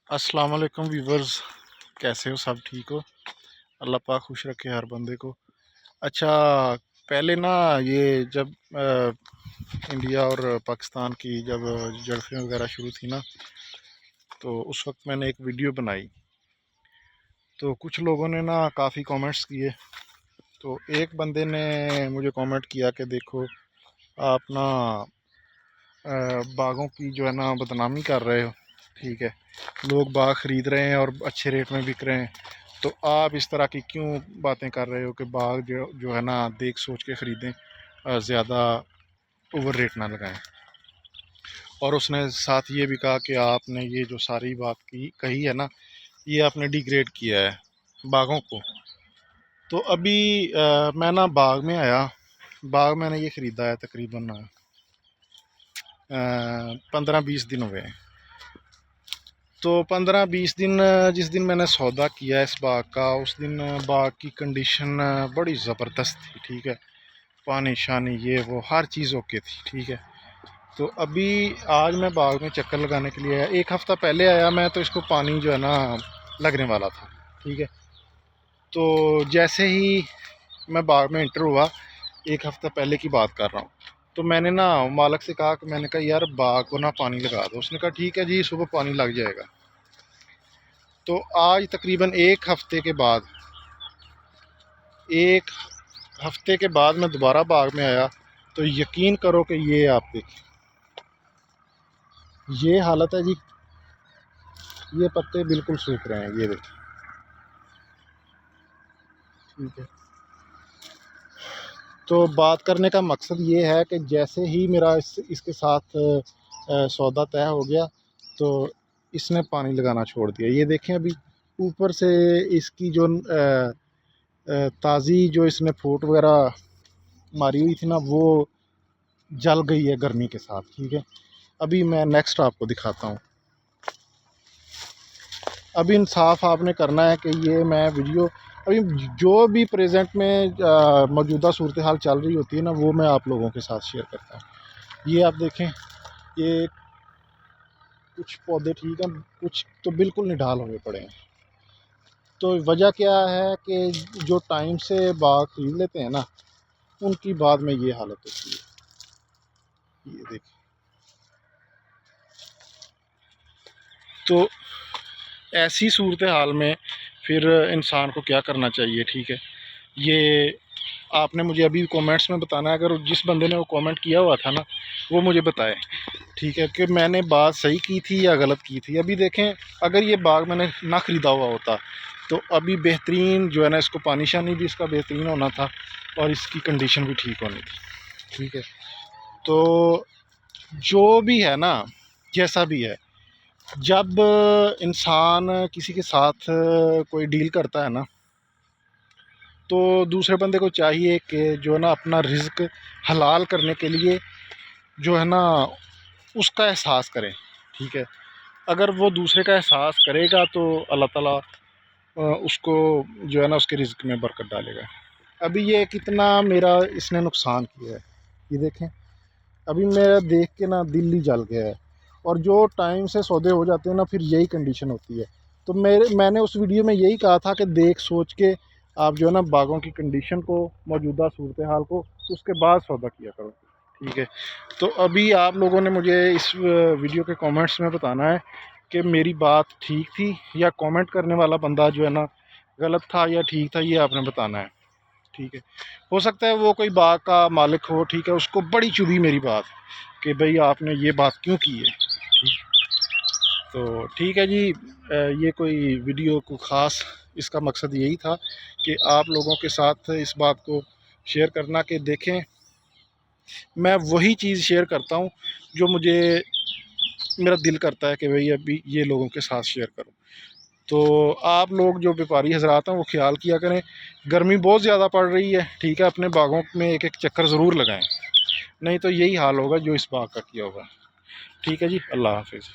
अस्सलाम वालेकुम व्यूवर्स, कैसे हो? सब ठीक हो? अल्लाह पाक खुश रखे हर बंदे को। अच्छा, पहले ना ये जब इंडिया और पाकिस्तान की जब झड़पें वगैरह शुरू थी ना, तो उस वक्त मैंने एक वीडियो बनाई। तो कुछ लोगों ने ना काफ़ी कमेंट्स किए। तो एक बंदे ने मुझे कमेंट किया कि देखो, आप ना बागों की जो है ना बदनामी कर रहे हो। ठीक है, लोग बाग ख़रीद रहे हैं और अच्छे रेट में बिक रहे हैं, तो आप इस तरह की क्यों बातें कर रहे हो कि बाग जो है ना देख सोच के ख़रीदें, ज़्यादा ओवर रेट ना लगाएं। और उसने साथ ये भी कहा कि आपने ये जो सारी बात की कही है ना, ये आपने डिग्रेड किया है बागों को। तो अभी मैं ना बाग में आया। बाग मैंने ये ख़रीदा है तकरीबन 15-20 दिन हुए हैं। तो 15-20 दिन जिस दिन मैंने सौदा किया इस बाग का, उस दिन बाग की कंडीशन बड़ी ज़बरदस्त थी। ठीक है, पानी शानी ये वो हर चीज़ ओके थी। ठीक है, तो अभी आज मैं बाग में चक्कर लगाने के लिए आया। एक हफ़्ता पहले आया मैं, तो इसको पानी जो है ना लगने वाला था। ठीक है, तो जैसे ही मैं बाग में इंटर हुआ, एक हफ़्ता पहले की बात कर रहा हूँ, तो मैंने ना मालिक से कहा कि मैंने कहा यार बाग को ना पानी लगा दो। उसने कहा ठीक है जी, सुबह पानी लग जाएगा। तो आज तकरीबन एक हफ़्ते के बाद मैं दोबारा बाग में आया, तो यकीन करो कि ये आप देखिए, ये हालत है जी। ये पत्ते बिल्कुल सूख रहे हैं, ये देखिए। ठीक है, तो बात करने का मकसद ये है कि जैसे ही मेरा इसके साथ सौदा तय हो गया, तो इसने पानी लगाना छोड़ दिया। ये देखें, अभी ऊपर से इसकी जो ताज़ी जो इसने फूट वगैरह मारी हुई थी ना, वो जल गई है गर्मी के साथ। ठीक है, अभी मैं नेक्स्ट आपको दिखाता हूँ। अभी इंसाफ आपने करना है कि ये मैं वीडियो अभी जो भी प्रेजेंट में मौजूदा सूरत हाल चल रही होती है ना, वो मैं आप लोगों के साथ शेयर करता हूँ। ये आप देखें, ये कुछ पौधे ठीक हैं, कुछ तो बिल्कुल निढाल हुए पड़े हैं। तो वजह क्या है कि जो टाइम से बाग खरीद लेते हैं ना, उनकी बाद में ये हालत होती है। ये देखिए, तो ऐसी सूरत हाल में फिर इंसान को क्या करना चाहिए? ठीक है, ये आपने मुझे अभी कमेंट्स में बताना है। अगर जिस बंदे ने वो कमेंट किया हुआ था ना, वो मुझे बताए। ठीक है, कि मैंने बात सही की थी या गलत की थी। अभी देखें, अगर ये बाग मैंने ना ख़रीदा हुआ होता, तो अभी बेहतरीन जो है ना, इसको पानी शानी भी इसका बेहतरीन होना था और इसकी कंडीशन भी ठीक होनी थी। ठीक है, तो जो भी है ना, जैसा भी है, जब इंसान किसी के साथ कोई डील करता है ना, तो दूसरे बंदे को चाहिए कि जो है ना अपना रिज़्क हलाल करने के लिए जो है ना उसका एहसास करें। ठीक है, अगर वो दूसरे का एहसास करेगा, तो अल्लाह ताला उसको जो है ना उसके रिज़्क में बरकत डालेगा। अभी ये कितना मेरा इसने नुकसान किया है, ये देखें। अभी मेरा देख के ना दिल ही जल गया है। और जो टाइम से सौदे हो जाते हैं ना, फिर यही कंडीशन होती है। तो मैंने उस वीडियो में यही कहा था कि देख सोच के आप जो है ना बागों की कंडीशन को, मौजूदा सूरत हाल को, उसके बाद सौदा किया करो। ठीक है, तो अभी आप लोगों ने मुझे इस वीडियो के कमेंट्स में बताना है कि मेरी बात ठीक थी, या कमेंट करने वाला बंदा जो है ना गलत था या ठीक था, ये आपने बताना है। ठीक है, हो सकता है वो कोई बाग का मालिक हो। ठीक है, उसको बड़ी चुभी मेरी बात कि भाई आपने ये बात क्यों की है। ठीक, तो ठीक है जी। ये कोई वीडियो को ख़ास, इसका मकसद यही था कि आप लोगों के साथ इस बात को शेयर करना कि देखें, मैं वही चीज़ शेयर करता हूँ जो मुझे मेरा दिल करता है कि भाई अभी ये लोगों के साथ शेयर करूँ। तो आप लोग जो व्यापारी हजरात हैं, वो ख्याल किया करें। गर्मी बहुत ज़्यादा पड़ रही है। ठीक है, अपने बागों में एक एक चक्कर ज़रूर लगाएं, नहीं तो यही हाल होगा जो इस बाग का किया होगा। ठीक है जी, अल्लाह हाफिज़।